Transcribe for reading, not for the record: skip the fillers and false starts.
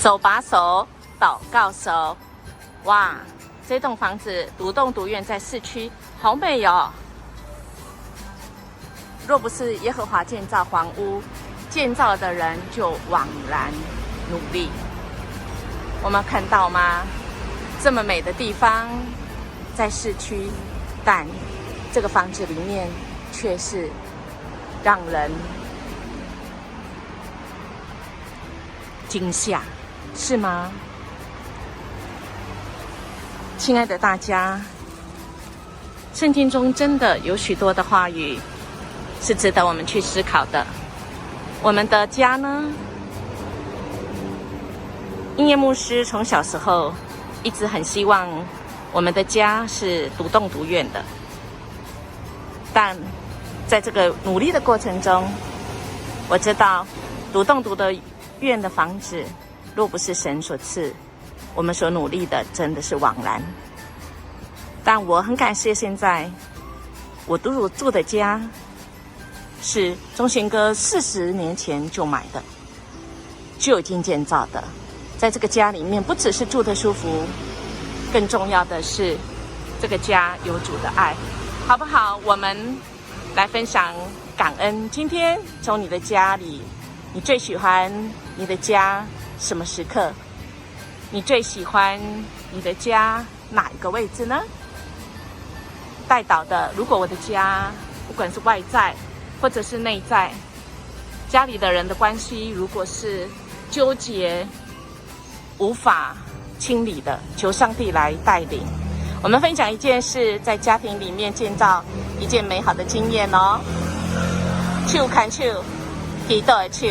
手把手祷告手。哇，这栋房子独栋独院在市区，好美哦！若不是耶和华建造房屋，建造的人就枉然努力。我们看到吗？这么美的地方，在市区，但这个房子里面却是让人惊吓，是吗？亲爱的大家，圣经中真的有许多的话语是值得我们去思考的。我们的家呢？音乐牧师从小时候一直很希望我们的家是独栋独院的，但在这个努力的过程中，我知道独栋独的院的房子，若不是神所赐，我们所努力的真的是枉然。但我很感谢现在我住的家是忠贤哥40年前就买的，就已经建造的。在这个家里面，不只是住得舒服，更重要的是这个家有主的爱，好不好？我们来分享感恩。今天从你的家里，你最喜欢你的家什么时刻？你最喜欢你的家哪一个位置呢？代祷的，如果我的家不管是外在或者是内在，家里的人的关系如果是纠结无法清理的，求上帝来带领。我们分享一件事，在家庭里面建造一件美好的经验哦。手牵手，祈祷的手。